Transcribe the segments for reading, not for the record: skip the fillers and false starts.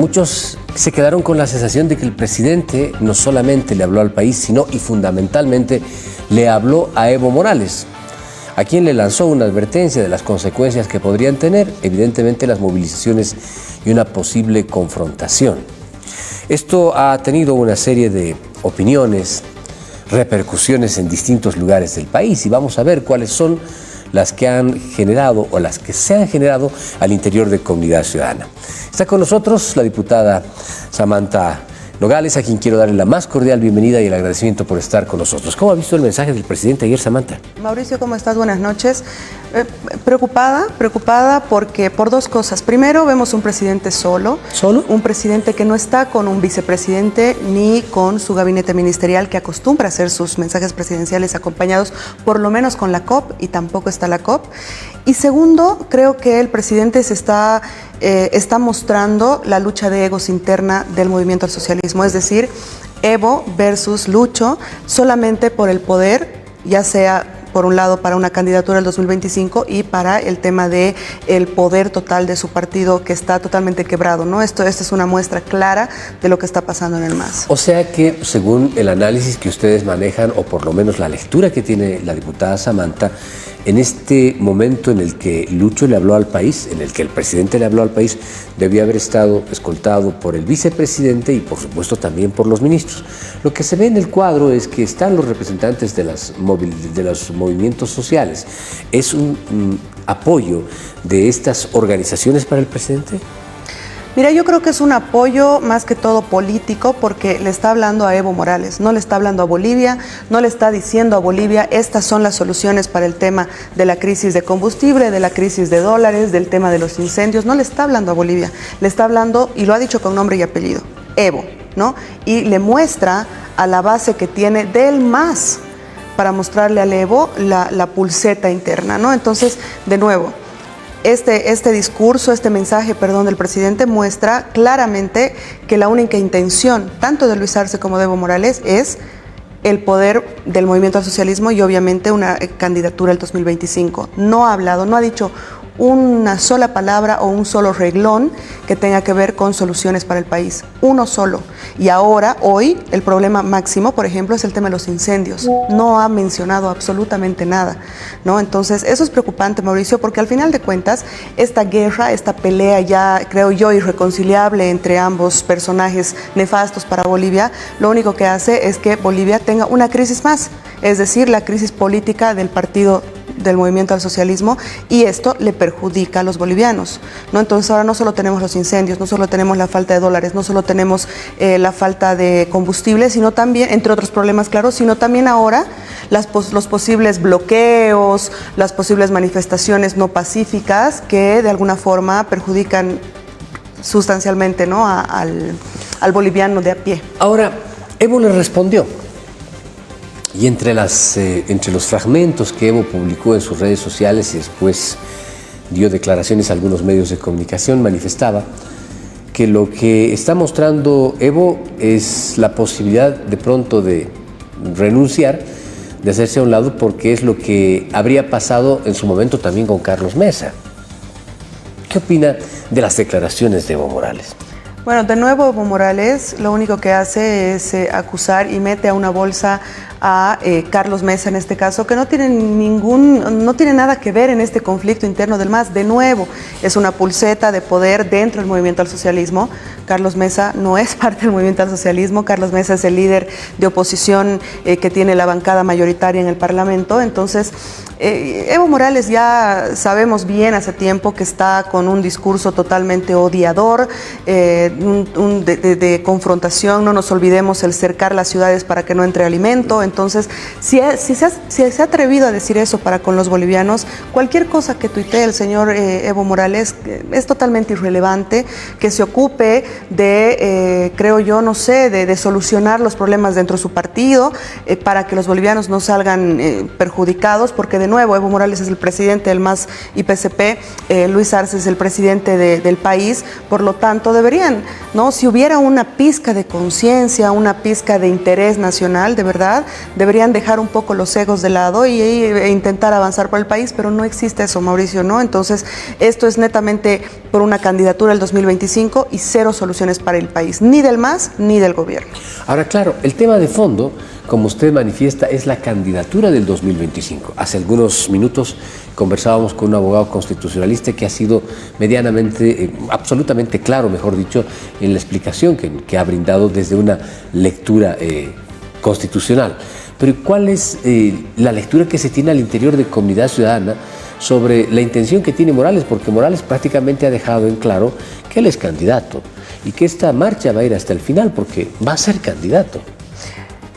Muchos se quedaron con la sensación de que el presidente no solamente le habló al país, sino y fundamentalmente le habló a Evo Morales, a quien le lanzó una advertencia de las consecuencias que podrían tener, evidentemente, las movilizaciones y una posible confrontación. Esto ha tenido una serie de opiniones, repercusiones en distintos lugares del país y vamos a ver cuáles son las que han generado o las que se han generado al interior de Comunidad Ciudadana. Está con nosotros la diputada Samantha Nogales, a quien quiero darle la más cordial bienvenida y el agradecimiento por estar con nosotros. ¿Cómo ha visto el mensaje del presidente ayer, Samantha? Mauricio, ¿cómo estás? Buenas noches. Preocupada porque por dos cosas. Primero, vemos un presidente solo. ¿Solo? Un presidente que no está con un vicepresidente ni con su gabinete ministerial, que acostumbra a hacer sus mensajes presidenciales acompañados por lo menos con la COP, y tampoco está la COP. Y segundo, creo que el presidente está mostrando la lucha de egos interna del movimiento al socialismo, es decir, Evo versus Lucho, solamente por el poder, ya sea por un lado para una candidatura del 2025 y para el tema de el poder total de su partido, que está totalmente quebrado, ¿no? Esta es una muestra clara de lo que está pasando en el MAS. O sea que, según el análisis que ustedes manejan, o por lo menos la lectura que tiene la diputada Samantha, en este momento en el que Lucho le habló al país, en el que el presidente le habló al país, debió haber estado escoltado por el vicepresidente y por supuesto también por los ministros. Lo que se ve en el cuadro es que están los representantes de los movimientos sociales. ¿Es un apoyo de estas organizaciones para el presidente? Mira, yo creo que es un apoyo más que todo político, porque le está hablando a Evo Morales, no le está hablando a Bolivia, no le está diciendo a Bolivia estas son las soluciones para el tema de la crisis de combustible, de la crisis de dólares, del tema de los incendios, no le está hablando a Bolivia, le está hablando, y lo ha dicho con nombre y apellido, Evo, ¿no? Y le muestra a la base que tiene del MAS para mostrarle al Evo la pulseta interna, ¿no? Entonces, de nuevo, este discurso, este mensaje, del presidente muestra claramente que la única intención, tanto de Luis Arce como de Evo Morales, es el poder del movimiento al socialismo y obviamente una candidatura al 2025. No ha hablado, no ha dicho una sola palabra o un solo reglón que tenga que ver con soluciones para el país, uno solo. Y ahora, hoy, el problema máximo, por ejemplo, es el tema de los incendios. No ha mencionado absolutamente nada, ¿no? Entonces, eso es preocupante, Mauricio, porque al final de cuentas, esta guerra, esta pelea ya, creo yo, irreconciliable entre ambos personajes nefastos para Bolivia, lo único que hace es que Bolivia tenga una crisis más, es decir, la crisis política del partido del movimiento al socialismo, y esto le perjudica a los bolivianos, ¿no? Entonces ahora no solo tenemos los incendios, no solo tenemos la falta de dólares, no solo tenemos la falta de combustible, sino también, entre otros problemas, claro, sino también ahora los posibles bloqueos, las posibles manifestaciones no pacíficas que de alguna forma perjudican sustancialmente, ¿no?, al boliviano de a pie. Ahora, Evo le respondió. Y entre los fragmentos que Evo publicó en sus redes sociales y después dio declaraciones a algunos medios de comunicación, manifestaba que lo que está mostrando Evo es la posibilidad de pronto de renunciar, de hacerse a un lado, porque es lo que habría pasado en su momento también con Carlos Mesa. ¿Qué opina de las declaraciones de Evo Morales? Bueno, de nuevo Evo Morales lo único que hace es acusar y mete a una bolsa a Carlos Mesa en este caso, que no tiene nada que ver en este conflicto interno del MAS. De nuevo, es una pulseta de poder dentro del movimiento al socialismo. Carlos Mesa no es parte del movimiento al socialismo. Carlos Mesa es el líder de oposición que tiene la bancada mayoritaria en el Parlamento. Entonces, Evo Morales ya sabemos bien hace tiempo que está con un discurso totalmente odiador, de confrontación. No nos olvidemos el cercar las ciudades para que no entre alimento. Entonces, si se ha atrevido a decir eso para con los bolivianos, cualquier cosa que tuitee el señor Evo Morales es totalmente irrelevante. Que se ocupe de, creo yo, no sé, de solucionar los problemas dentro de su partido para que los bolivianos no salgan perjudicados, porque de nuevo Evo Morales es el presidente del MAS y PSP, Luis Arce es el presidente del país, por lo tanto deberían deberían, ¿no? Si hubiera una pizca de conciencia, una pizca de interés nacional, de verdad, deberían dejar un poco los egos de lado e intentar avanzar por el país, pero no existe eso, Mauricio, ¿no? Entonces, esto es netamente por una candidatura al 2025 y cero soluciones para el país, ni del MAS ni del gobierno. Ahora, claro, el tema de fondo, como usted manifiesta, es la candidatura del 2025. Hace algunos minutos conversábamos con un abogado constitucionalista que ha sido medianamente, absolutamente claro, mejor dicho, en la explicación que ha brindado desde una lectura constitucional. Pero ¿cuál es la lectura que se tiene al interior de Comunidad Ciudadana sobre la intención que tiene Morales? Porque Morales prácticamente ha dejado en claro que él es candidato y que esta marcha va a ir hasta el final porque va a ser candidato.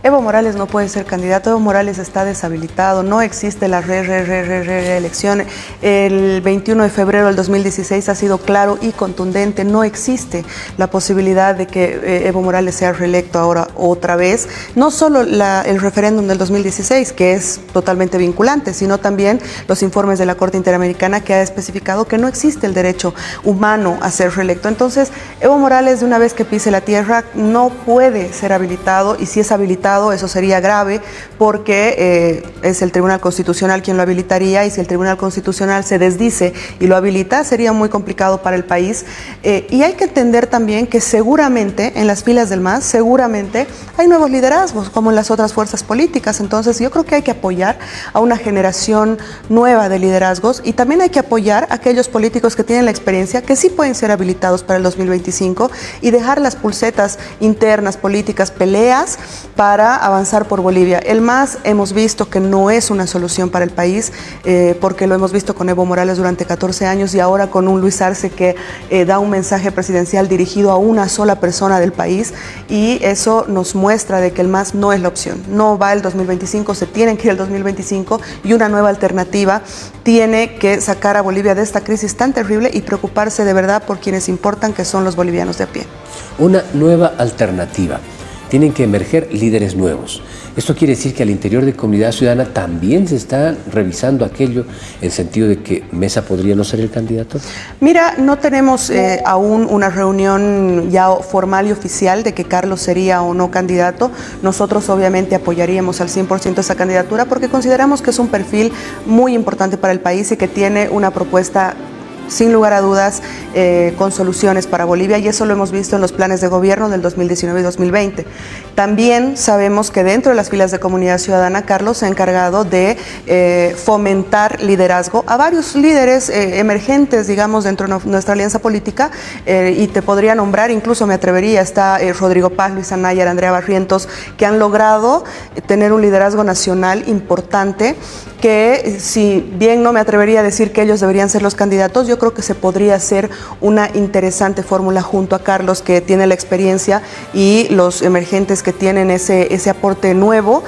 Evo Morales no puede ser candidato, Evo Morales está deshabilitado, no existe la reelección. El 21 de febrero del 2016 ha sido claro y contundente, no existe la posibilidad de que Evo Morales sea reelecto ahora otra vez. No solo el referéndum del 2016, que es totalmente vinculante, sino también los informes de la Corte Interamericana que ha especificado que no existe el derecho humano a ser reelecto. Entonces, Evo Morales, de una vez que pise la tierra, no puede ser habilitado, y si es habilitado, eso sería grave porque es el Tribunal Constitucional quien lo habilitaría, y si el Tribunal Constitucional se desdice y lo habilita, sería muy complicado para el país. Y hay que entender también que seguramente en las filas del MAS, seguramente hay nuevos liderazgos como en las otras fuerzas políticas. Entonces yo creo que hay que apoyar a una generación nueva de liderazgos, y también hay que apoyar a aquellos políticos que tienen la experiencia, que sí pueden ser habilitados para el 2025, y dejar las pulsetas internas, políticas, peleas para avanzar por Bolivia. El MAS hemos visto que no es una solución para el país, porque lo hemos visto con Evo Morales durante 14 años y ahora con un Luis Arce que da un mensaje presidencial dirigido a una sola persona del país, y eso nos muestra de que el MAS no es la opción. No va el 2025, se tiene que ir el 2025, y una nueva alternativa tiene que sacar a Bolivia de esta crisis tan terrible y preocuparse de verdad por quienes importan, que son los bolivianos de a pie. Una nueva alternativa. Tienen que emerger líderes nuevos. Esto quiere decir que al interior de Comunidad Ciudadana también se está revisando aquello, en sentido de que Mesa podría no ser el candidato. Mira, no tenemos aún una reunión ya formal y oficial de que Carlos sería o no candidato. Nosotros obviamente apoyaríamos al 100% esa candidatura porque consideramos que es un perfil muy importante para el país y que tiene una propuesta sin lugar a dudas, con soluciones para Bolivia, y eso lo hemos visto en los planes de gobierno del 2019 y 2020. También sabemos que dentro de las filas de Comunidad Ciudadana, Carlos se ha encargado de fomentar liderazgo a varios líderes emergentes, digamos, dentro de nuestra alianza política, y te podría nombrar, incluso me atrevería, está Rodrigo Paz, Luis Anaya, Andrea Barrientos, que han logrado tener un liderazgo nacional importante, que si bien no me atrevería a decir que ellos deberían ser los candidatos, yo creo que se podría hacer una interesante fórmula junto a Carlos, que tiene la experiencia, y los emergentes que tienen ese aporte nuevo,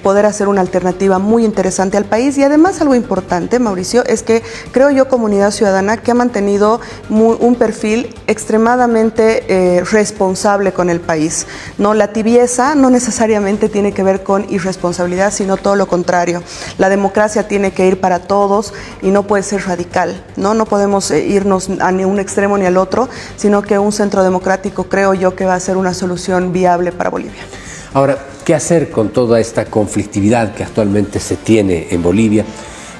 poder hacer una alternativa muy interesante al país. Y además algo importante, Mauricio, es que creo yo Comunidad Ciudadana que ha mantenido un perfil extremadamente responsable con el país, ¿no? La tibieza no necesariamente tiene que ver con irresponsabilidad, sino todo lo contrario. La democracia tiene que ir para todos y no puede ser radical, ¿no? No podemos irnos a ni un extremo ni al otro, sino que un centro democrático creo yo que va a ser una solución viable para Bolivia. Ahora, ¿qué hacer con toda esta conflictividad que actualmente se tiene en Bolivia,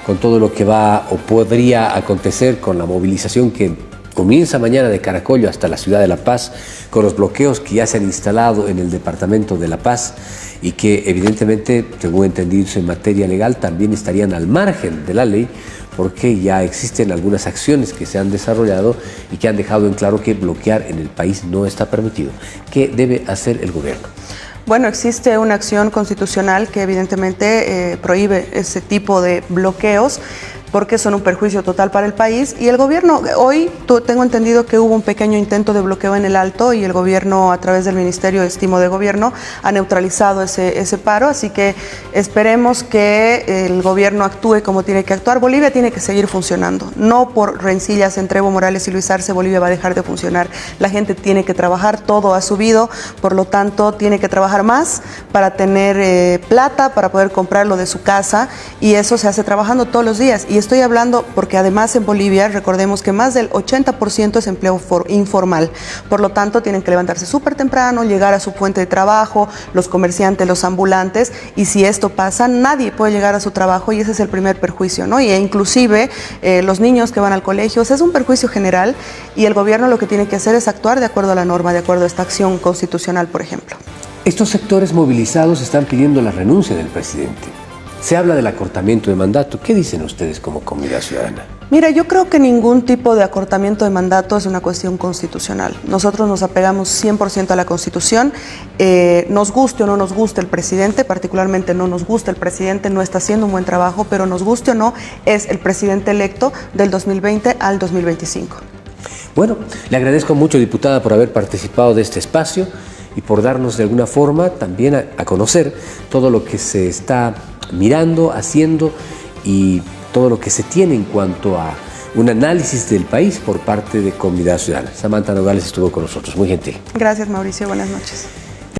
con todo lo que va o podría acontecer con la movilización que comienza mañana de Caracollo hasta la ciudad de La Paz, con los bloqueos que ya se han instalado en el departamento de La Paz y que evidentemente, según entendido en materia legal, también estarían al margen de la ley, porque ya existen algunas acciones que se han desarrollado y que han dejado en claro que bloquear en el país no está permitido? ¿Qué debe hacer el gobierno? Bueno, existe una acción constitucional que evidentemente prohíbe ese tipo de bloqueos, porque son un perjuicio total para el país, y el gobierno, hoy tengo entendido que hubo un pequeño intento de bloqueo en el Alto, y el gobierno a través del Ministerio de Estimo de Gobierno ha neutralizado ese paro, así que esperemos que el gobierno actúe como tiene que actuar. Bolivia tiene que seguir funcionando, no por rencillas entre Evo Morales y Luis Arce Bolivia va a dejar de funcionar. La gente tiene que trabajar, todo ha subido, por lo tanto tiene que trabajar más para tener plata, para poder comprar lo de su casa, y eso se hace trabajando todos los días. Y y estoy hablando porque además en Bolivia, recordemos que más del 80% es empleo informal. Por lo tanto, tienen que levantarse súper temprano, llegar a su fuente de trabajo, los comerciantes, los ambulantes, y si esto pasa, nadie puede llegar a su trabajo y ese es el primer perjuicio, ¿no? Y inclusive los niños que van al colegio, o sea, es un perjuicio general y el gobierno lo que tiene que hacer es actuar de acuerdo a la norma, de acuerdo a esta acción constitucional, por ejemplo. Estos sectores movilizados están pidiendo la renuncia del presidente. Se habla del acortamiento de mandato. ¿Qué dicen ustedes como Comunidad Ciudadana? Mira, yo creo que ningún tipo de acortamiento de mandato es una cuestión constitucional. Nosotros nos apegamos 100% a la Constitución. Nos guste o no nos guste el presidente, particularmente no nos gusta el presidente, no está haciendo un buen trabajo, pero nos guste o no, es el presidente electo del 2020 al 2025. Bueno, le agradezco mucho, diputada, por haber participado de este espacio y por darnos de alguna forma también a conocer todo lo que se está mirando, haciendo y todo lo que se tiene en cuanto a un análisis del país por parte de Comunidad Ciudadana. Samantha Nogales estuvo con nosotros, muy gentil. Gracias, Mauricio, buenas noches.